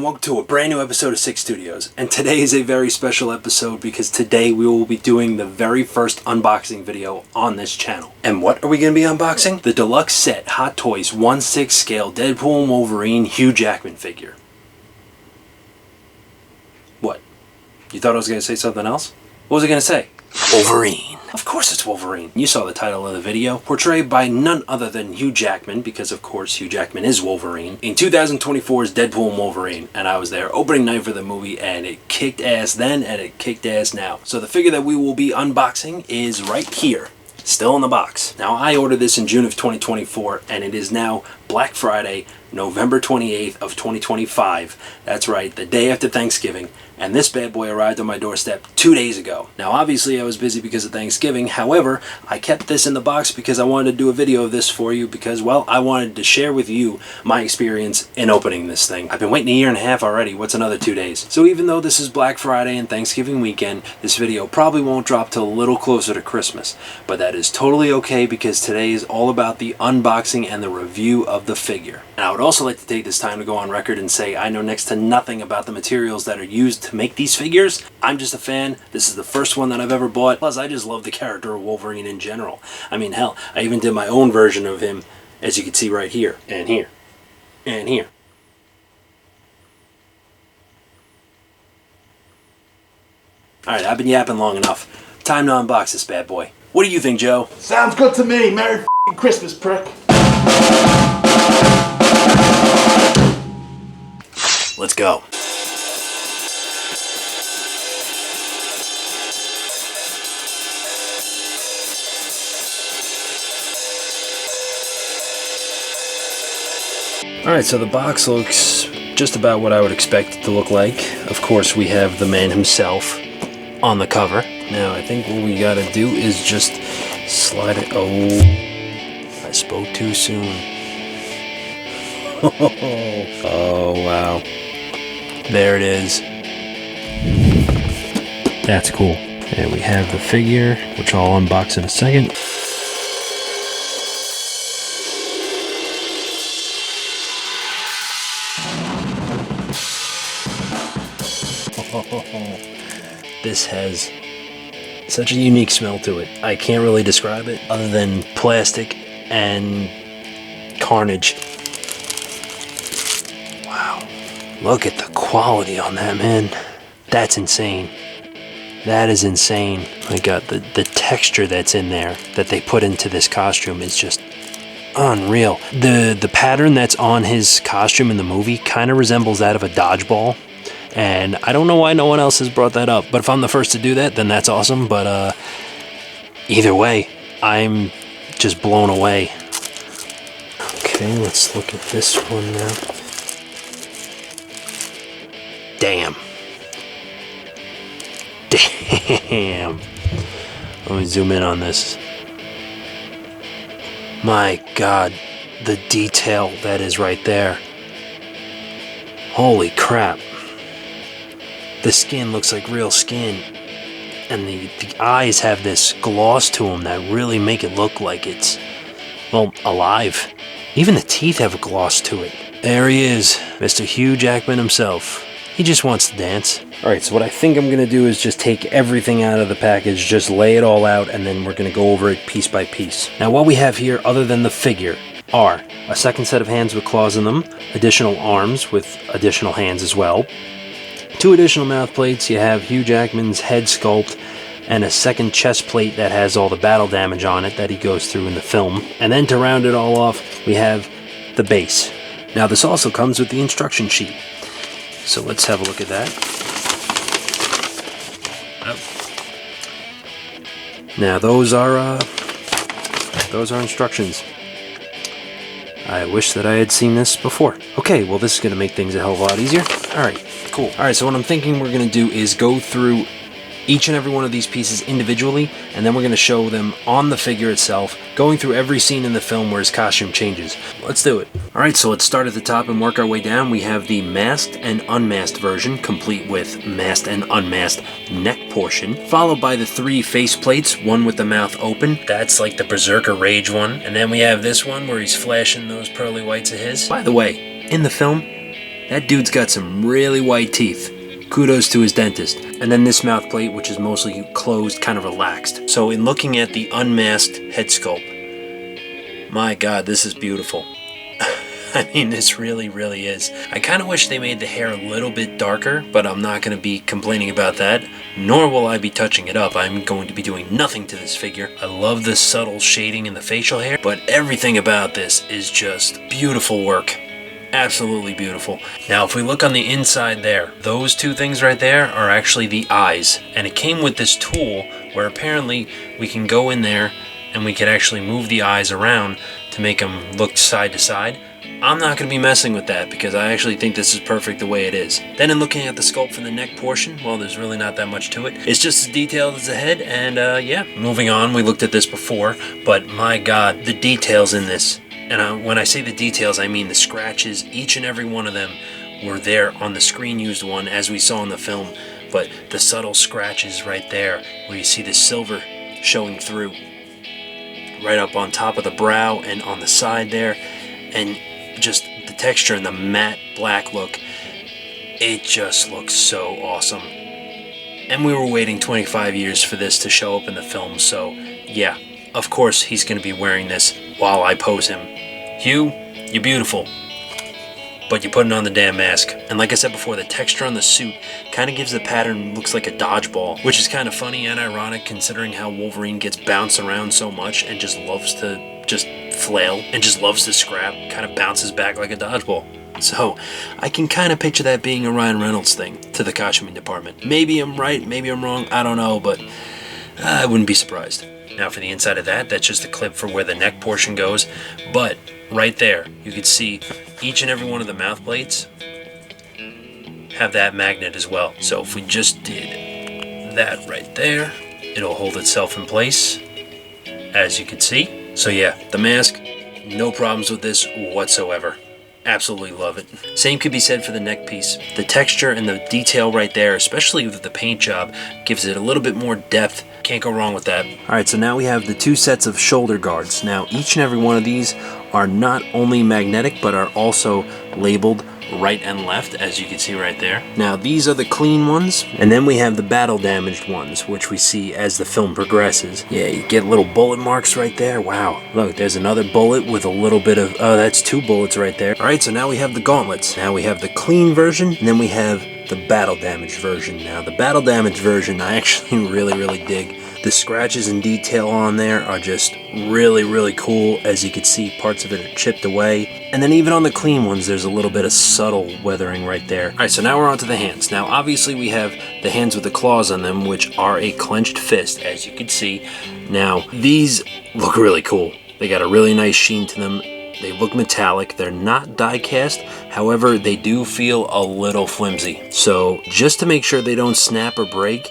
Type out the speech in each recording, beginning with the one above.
welcome to a brand new episode of Six Studios. And today is a very special episode because today we will be doing the very first unboxing video on this channel. And what are we going to be unboxing? The deluxe set Hot Toys 1/6 scale Deadpool and Wolverine Hugh Jackman figure. What? You thought I was going to say something else? What was I going to say? Wolverine. Of course it's Wolverine. You saw the title of the video. Portrayed by none other than Hugh Jackman, because of course Hugh Jackman is Wolverine, in 2024's Deadpool and Wolverine. And I was there opening night for the movie, and it kicked ass then, and it kicked ass now. So the figure that we will be unboxing is right here. Still in the box. Now I ordered this in June of 2024, and it is now Black Friday, November 28th of 2025. That's right, the day after Thanksgiving. And this bad boy arrived on my doorstep 2 days ago. Now obviously I was busy because of Thanksgiving. However, I kept this in the box because I wanted to do a video of this for you because, well, I wanted to share with you my experience in opening this thing. I've been waiting a year and a half already. What's another 2 days? So even though this is Black Friday and Thanksgiving weekend, this video probably won't drop till a little closer to Christmas. But that is totally okay because today is all about the unboxing and the review of the figure. And I would also like to take this time to go on record and say I know next to nothing about the materials that are used to make these figures. I'm just a fan. This is the first one that I've ever bought. Plus, I just love the character of Wolverine in general. I mean, hell, I even did my own version of him, as you can see right here, and here, and here. Alright, I've been yapping long enough. Time to unbox this bad boy. What do you think, Joe? Sounds good to me. Merry f***ing Christmas, prick. Let's go. Alright, so the box looks just about what I would expect it to look like. Of course, we have the man himself on the cover. Now, I think what we gotta do is just slide it. Oh, I spoke too soon. Oh, wow. There it is. That's cool. And we have the figure, which I'll unbox in a second. This has such a unique smell to it. I can't really describe it other than plastic and carnage. Wow. Look at the quality on that, man. That's insane. That is insane. My God, the texture that's in there that they put into this costume is just unreal. The pattern that's on his costume in the movie kind of resembles that of a dodgeball. And I don't know why no one else has brought that up, but if I'm the first to do that, then that's awesome. But either way, I'm just blown away. Okay, let's look at this one now. Damn. Damn. Let me zoom in on this. My God, the detail that is right there. Holy crap. The skin looks like real skin, and the eyes have this gloss to them that really make it look like it's, well, alive. Even the teeth have a gloss to it. There he is, Mr. Hugh Jackman himself. He just wants to dance. Alright, so what I think I'm going to do is just take everything out of the package, just lay it all out, and then we're going to go over it piece by piece. Now, what we have here, other than the figure, are a second set of hands with claws in them, additional arms with additional hands as well, 2 additional mouth plates. You have Hugh Jackman's head sculpt and a second chest plate that has all the battle damage on it that he goes through in the film. And then to round it all off, we have the base. Now this also comes with the instruction sheet. So let's have a look at that. Now those are instructions. I wish that I had seen this before. Okay, well this is going to make things a hell of a lot easier. Alright, cool. Alright, so what I'm thinking we're going to do is go through each and every one of these pieces individually, and then we're going to show them on the figure itself, going through every scene in the film where his costume changes. Let's do it. Alright, so let's start at the top and work our way down. We have the masked and unmasked version, complete with masked and unmasked neck portion, followed by the 3 face plates, one with the mouth open. That's like the Berserker Rage one. And then we have this one where he's flashing those pearly whites of his. By the way, in the film, That dude's got some really white teeth. Kudos to his dentist. And then this mouth plate, which is mostly closed, kind of relaxed. So in looking at the unmasked head sculpt, my God, this is beautiful. I mean, this really, really is. I kind of wish they made the hair a little bit darker, but I'm not going to be complaining about that, nor will I be touching it up. I'm going to be doing nothing to this figure. I love the subtle shading in the facial hair, but everything about this is just beautiful work. Absolutely beautiful. Now, if we look on the inside there, those two things right there are actually the eyes. And it came with this tool where apparently we can go in there and we can actually move the eyes around to make them look side to side. I'm not going to be messing with that because I actually think this is perfect the way it is. Then in looking at the sculpt for the neck portion, well, there's really not that much to it. It's just as detailed as the head, and yeah. Moving on, we looked at this before, but my God, the details in this. And when I say the details, I mean the scratches. Each and every one of them were there on the screen used one, as we saw in the film. But the subtle scratches right there, where you see the silver showing through, right up on top of the brow and on the side there, and just the texture and the matte black look, it just looks so awesome. And we were waiting 25 years for this to show up in the film, so yeah, of course he's going to be wearing this while I pose him. Hugh, you're beautiful, but you're putting on the damn mask. And like I said before, the texture on the suit kind of gives the pattern, looks like a dodgeball, which is kind of funny and ironic considering how Wolverine gets bounced around so much and just loves to just flail and just loves to scrap, kind of bounces back like a dodgeball. So I can kind of picture that being a Ryan Reynolds thing to the costuming department. Maybe I'm right, maybe I'm wrong, I don't know, but I wouldn't be surprised. Now for the inside of that, that's just a clip for where the neck portion goes, but right there you can see each and every one of the mouth plates have that magnet as well. So if we just did that right there, it'll hold itself in place, as you can see. So yeah, the mask, no problems with this whatsoever. Absolutely love it. Same could be said for the neck piece. The texture and the detail right there, especially with the paint job, gives it a little bit more depth. Can't go wrong with that. Alright, so now we have the two sets of shoulder guards. Now each and every one of these are not only magnetic, but are also labeled right and left, as you can see right there. Now these are the clean ones, and then we have the battle damaged ones, which we see as the film progresses. Yeah, you get little bullet marks right there. Wow, look, there's another bullet with a little bit of, oh, that's two bullets right there. Alright, so now we have the gauntlets. Now we have the clean version, and then we have the battle damaged version. Now the battle damaged version I actually really dig. The scratches and detail on there are just really cool. As you can see, parts of it are chipped away. And then even on the clean ones, there's a little bit of subtle weathering right there. Alright, so now we're on to the hands. Now obviously we have the hands with the claws on them, which are a clenched fist, as you can see. Now these look really cool. They got a really nice sheen to them. They look metallic. They're not die cast. However, they do feel a little flimsy. So just to make sure they don't snap or break,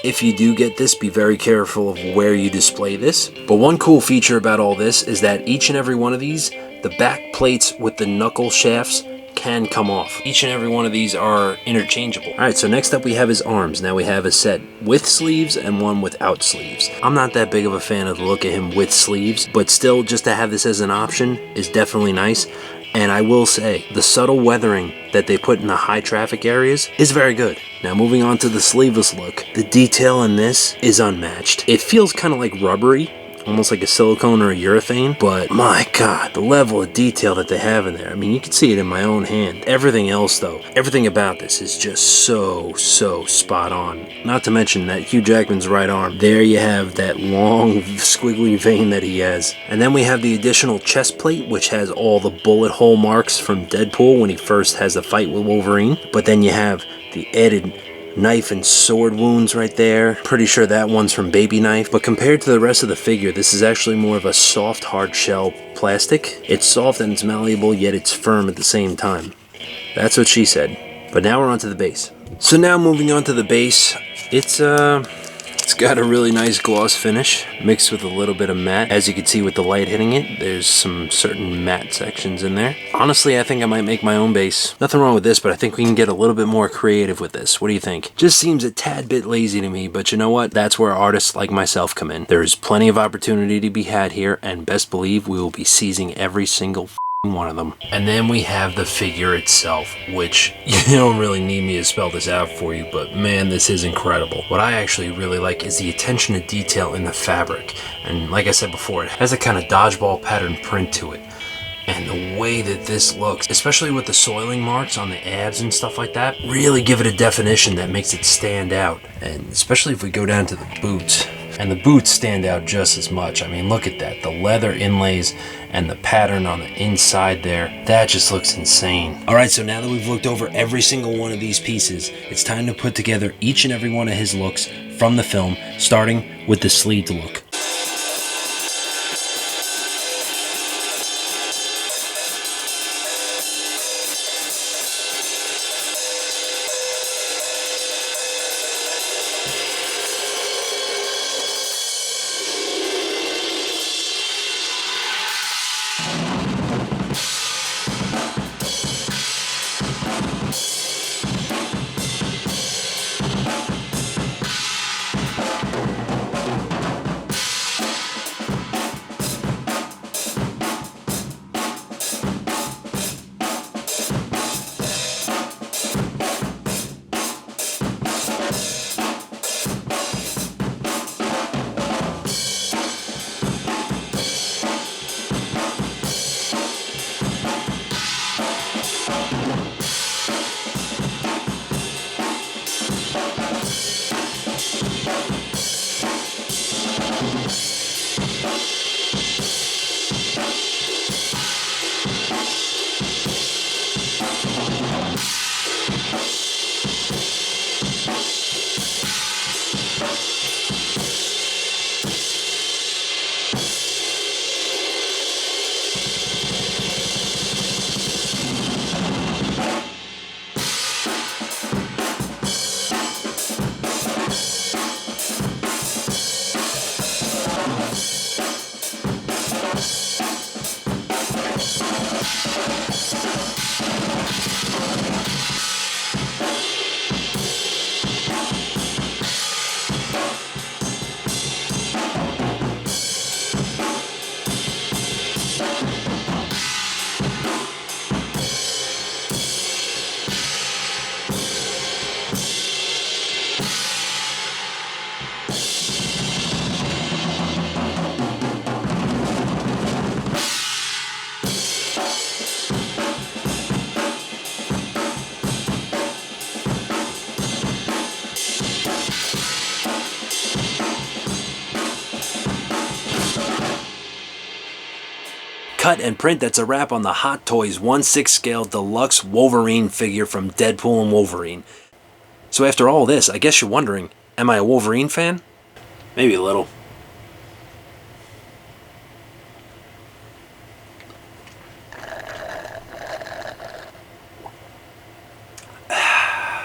if you do get this, be very careful of where you display this. But one cool feature about all this is that each and every one of these, the back plates with the knuckle shafts can come off. Each and every one of these are interchangeable. Alright, so next up we have his arms. Now we have a set with sleeves and one without sleeves. I'm not that big of a fan of the look of him with sleeves, but still, just to have this as an option is definitely nice. And I will say, the subtle weathering that they put in the high traffic areas is very good. Now moving on to the sleeveless look, the detail in this is unmatched. It feels kind of like rubbery, almost like a silicone or a urethane, but my God, the level of detail that they have in there. I mean, you can see it in my own hand. Everything else though, everything about this is just so spot on. Not to mention that Hugh Jackman's right arm. There you have that long squiggly vein that he has. And then we have the additional chest plate, which has all the bullet hole marks from Deadpool when he first has the fight with Wolverine. But then you have the added knife and sword wounds right there. Pretty sure that one's from Baby Knife. But compared to the rest of the figure, this is actually more of a soft, hard shell plastic. It's soft and it's malleable, yet it's firm at the same time. That's what she said. But now we're on to the base. So now moving on to the base, it's got a really nice gloss finish mixed with a little bit of matte. As you can see with the light hitting it, there's some certain matte sections in there. Honestly, I think I might make my own base. Nothing wrong with this, but I think we can get a little bit more creative with this. What do you think? Just seems a tad bit lazy to me, but you know what? That's where artists like myself come in. There's plenty of opportunity to be had here, and best believe we will be seizing every single one of them. And then we have the figure itself, which you don't really need me to spell this out for you, but man, this is incredible. What I actually really like is the attention to detail in the fabric. And like I said before, it has a kind of dodgeball pattern print to it. And the way that this looks, especially with the soiling marks on the abs and stuff like that, really give it a definition that makes it stand out. And especially if we go down to the boots. And the boots stand out just as much. I mean, look at that. The leather inlays and the pattern on the inside there. That just looks insane. All right, so now that we've looked over every single one of these pieces, it's time to put together each and every one of his looks from the film, starting with the sleeved look. Cut and print, that's a wrap on the Hot Toys 1/6 scale deluxe Wolverine figure from Deadpool and Wolverine. So after all this, I guess you're wondering, am I a Wolverine fan? Maybe a little.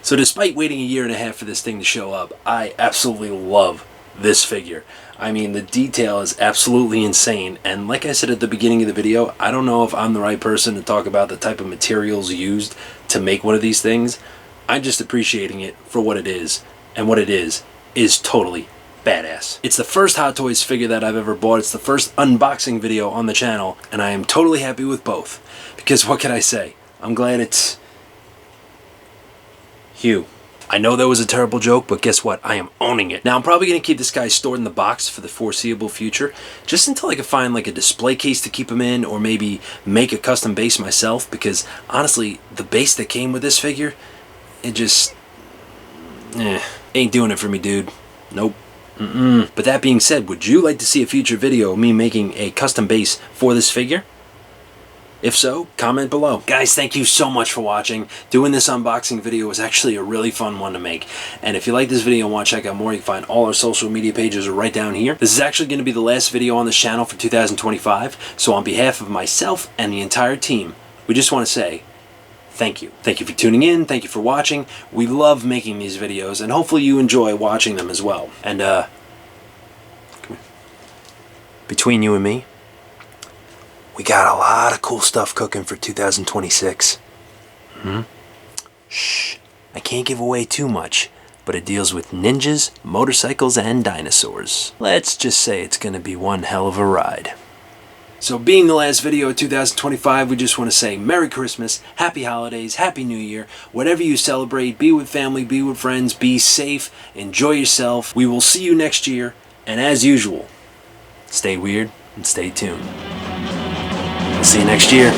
So despite waiting a year and a half for this thing to show up, I absolutely love this figure. I mean, the detail is absolutely insane, and like I said at the beginning of the video, I don't know if I'm the right person to talk about the type of materials used to make one of these things. I'm just appreciating it for what it is, and what it is totally badass. It's the first Hot Toys figure that I've ever bought. It's the first unboxing video on the channel, and I am totally happy with both, because what can I say? I'm glad it's Hugh. I know that was a terrible joke, but guess what? I am owning it. Now, I'm probably going to keep this guy stored in the box for the foreseeable future, just until I can find like a display case to keep him in, or maybe make a custom base myself, because honestly, the base that came with this figure, it just ain't doing it for me, dude. Nope. But that being said, would you like to see a future video of me making a custom base for this figure? If so, comment below. Guys, thank you so much for watching. Doing this unboxing video was actually a really fun one to make. And if you like this video and want to check out more, you can find all our social media pages right down here. This is actually going to be the last video on this channel for 2025. So on behalf of myself and the entire team, we just want to say thank you. Thank you for tuning in. Thank you for watching. We love making these videos, and hopefully you enjoy watching them as well. And come here. Between you and me, we got a lot of cool stuff cooking for 2026. Shh, I can't give away too much, but it deals with ninjas, motorcycles, and dinosaurs. Let's just say it's gonna be one hell of a ride. So being the last video of 2025, we just want to say Merry Christmas, Happy Holidays, Happy New Year. Whatever you celebrate, be with family, be with friends, be safe, enjoy yourself. We will see you next year, and as usual, stay weird and stay tuned. We'll see you next year.